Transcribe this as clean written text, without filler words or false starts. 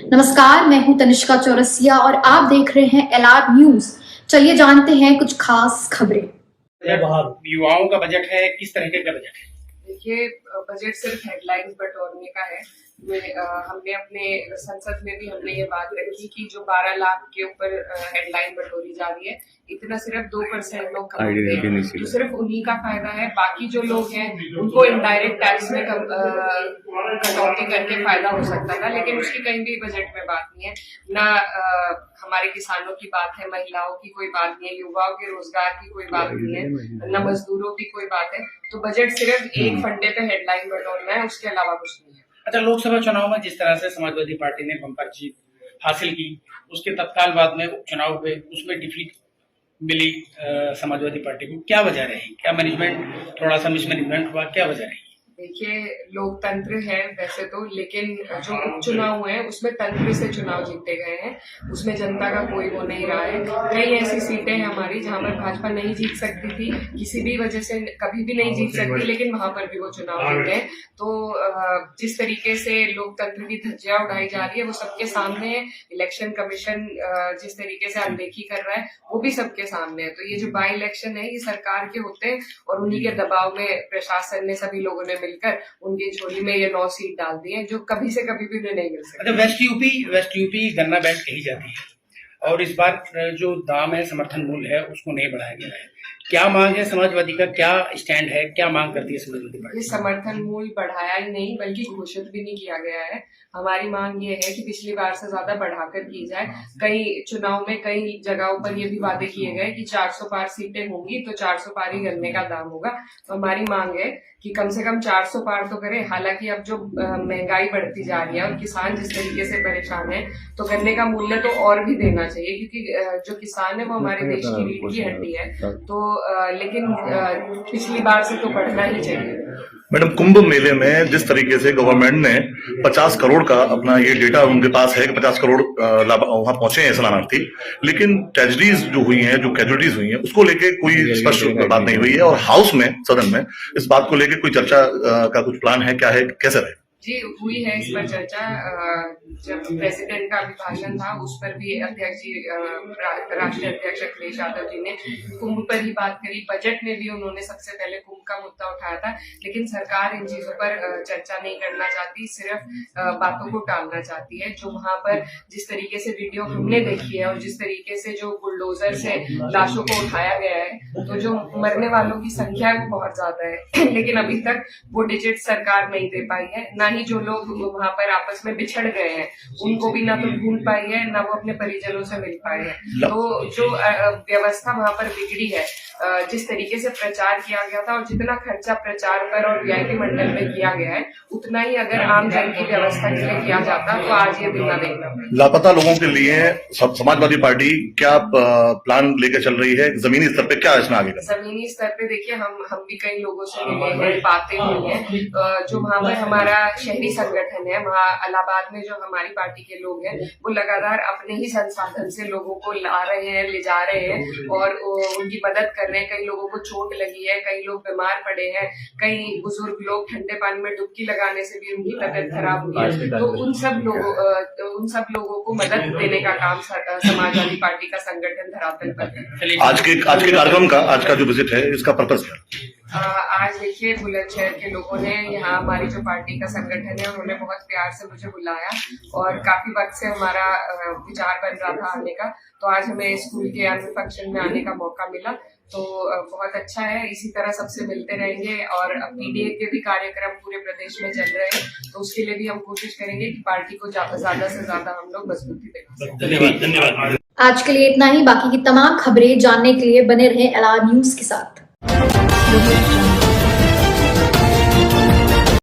नमस्कार, मैं हूं तनिष्का चौरसिया और आप देख रहे हैं एलआर न्यूज। चलिए जानते हैं कुछ खास खबरें। युवाओं का बजट है, किस तरीके का बजट है? देखिए, बजट सिर्फ हेडलाइंस बटोरने का है। हमने अपने संसद में भी हमने ये बात रखी कि जो 12 लाख के ऊपर हेडलाइन बटोरी जा रही है, इतना सिर्फ 2% लोग कमाते हैं, तो सिर्फ उन्हीं का फायदा है। बाकी जो लोग हैं उनको इनडायरेक्ट टैक्स में कटौती करके फायदा हो सकता था, लेकिन उसकी कहीं भी बजट में बात नहीं है। ना हमारे किसानों की बात है, महिलाओं की कोई बात नहीं है, युवाओं के रोजगार की कोई बात नहीं है, न मजदूरों की कोई बात है। तो बजट सिर्फ एक फंडे पे हेडलाइन बटोरना है, उसके अलावा कुछ नहीं है। अच्छा, लोकसभा चुनाव में जिस तरह से समाजवादी पार्टी ने बम्पर जीत हासिल की, उसके तत्काल बाद में उपचुनाव हुए, उसमें डिफीट मिली समाजवादी पार्टी को, क्या वजह रही? क्या मैनेजमेंट थोड़ा सा मिसमैनेजमेंट हुआ? क्या वजह रही? देखिए, लोकतंत्र है वैसे तो, लेकिन जो उपचुनाव हुए हैं उसमें तंत्र से चुनाव जीते गए हैं, उसमें जनता का कोई वो नहीं रहा है। कई ऐसी सीटें हैं हमारी जहां पर भाजपा नहीं जीत सकती थी, किसी भी वजह से कभी भी नहीं जीत सकती, लेकिन वहां पर भी वो चुनाव जीते हैं। तो जिस तरीके से लोकतंत्र की धज्जियां उड़ाई जा रही है वो सबके सामने है। इलेक्शन कमीशन जिस तरीके से अनदेखी कर रहा है वो भी सबके सामने है। तो ये जो बाई इलेक्शन है ये सरकार के होते हैं और उन्हीं के दबाव में प्रशासन ने, सभी लोगों ने मिलकर उनकी झोली में ये 9 सीट डाल दी है, जो कभी से कभी भी उन्हें नहीं मिल सकती। वेस्ट यूपी गन्ना बेल्ट कही जाती है और इस बार जो दाम है, समर्थन मूल्य है, उसको नहीं बढ़ाया गया है। क्या मांग है समाजवादी का? क्या स्टैंड है? क्या मांग करती है समाजवादी पार्टी? समर्थन मूल्य बढ़ाया ही नहीं बल्कि घोषित भी नहीं किया गया है। हमारी मांग ये है कि पिछली बार से ज्यादा बढ़ाकर की जाए। कई चुनाव में कई जगहों पर ये भी वादे किए गए कि 400 पार सीटें होंगी तो 400 पार ही गन्ने का दाम होगा। तो हमारी मांग है कि कम से कम 400 पार तो करें। हालांकि अब जो महंगाई बढ़ती जा रही है और किसान जिस तरीके से परेशान है, तो गन्ने का मूल्य तो और भी देना चाहिए, क्योंकि जो किसान है वो हमारे देश की रीढ़ की हड्डी है। तो लेकिन पिछली बार से तो बढ़ना ही चाहिए। मैडम, कुंभ मेले में जिस तरीके से गवर्नमेंट ने 50 करोड़ का अपना ये डेटा उनके पास है कि 50 करोड़ वहां पहुंचे हैं शरणार्थी, लेकिन ट्रेजेडीज जो हुई हैं, जो कैजुअलिटीज हुई हैं, उसको लेके कोई स्पष्ट बात नहीं हुई है। और हाउस में, सदन में इस बात को लेके कोई चर्चा का कुछ प्लान है? क्या है, कैसे रहे? जी, हुई है इस पर चर्चा। जब प्रेसिडेंट का अभिभाषण था उस पर भी अध्यक्ष जी, राष्ट्रीय अध्यक्ष अखिलेश यादव जी ने कुंभ पर ही बात करी। बजट में भी उन्होंने सबसे पहले कुंभ का मुद्दा उठाया था, लेकिन सरकार इन चीजों पर चर्चा नहीं करना चाहती, सिर्फ बातों को टालना चाहती है। जो वहां पर जिस तरीके से वीडियो हमने देखी है और जिस तरीके से जो बुलडोजर से लाशों को उठाया गया है, तो जो मरने वालों की संख्या है वो बहुत ज्यादा है, लेकिन अभी तक वो डिजिट सरकार नहीं दे पाई है। ना ही जो लोग वहां पर आपस में बिछड़ गए हैं उनको भी ना तो ढूंढ पाई है, ना वो अपने परिजनों से मिल पाए हैं। तो जो व्यवस्था वहां पर बिगड़ी है, जिस तरीके से प्रचार किया गया था और जितना खर्चा प्रचार पर और वीआईपी मंडल में किया गया है, उतना ही अगर आम जन की व्यवस्था के लिए किया जाता तो आज ये दिन न देखना। लापता लोगों के लिए समाजवादी पार्टी क्या प्लान लेकर चल रही है? जमीनी स्तर पे क्या इसमें आगे करना? जमीनी स्तर पे देखिए, हम भी कई लोगों से मिले हैं, बातें हुई हैं। जो वहाँ पर हमारा शहरी संगठन है, वहाँ इलाहाबाद में जो हमारी पार्टी के लोग हैं वो लगातार अपने ही संसाधन से लोगों को ला रहे हैं, ले जा रहे हैं और उनकी मदद कर रहे हैं। कई लोगों को चोट लगी है, कई लोग बीमार पड़े हैं, कई बुजुर्ग लोग ठंडे पानी में डुबकी लगाने से भी उनकी तबीयत खराब हुई है। तो उन सब लोगों को मदद देने का काम समाजवादी पार्टी का संगठन धरातल पर है। आज के कार्यक्रम का, आज का जो विजिट है, इसका पर्पस क्या? आज देखिए, बुलंदशहर के लोगों ने, यहाँ हमारी जो पार्टी का संगठन है, उन्होंने बहुत प्यार से मुझे बुलाया और काफी वक्त से हमारा विचार बन रहा था आने का। तो आज हमें स्कूल के एनुअल फंक्शन में आने का मौका मिला, तो बहुत अच्छा है। इसी तरह सबसे मिलते रहेंगे और पीडीए के भी कार्यक्रम पूरे प्रदेश में चल रहे हैं, तो उसके लिए भी हम कोशिश करेंगे कि पार्टी को ज्यादा से ज्यादा हम लोग मजबूती दें। धन्यवाद। आज के लिए इतना ही। बाकी की तमाम खबरें जानने के लिए बने रहें एलआर न्यूज के साथ।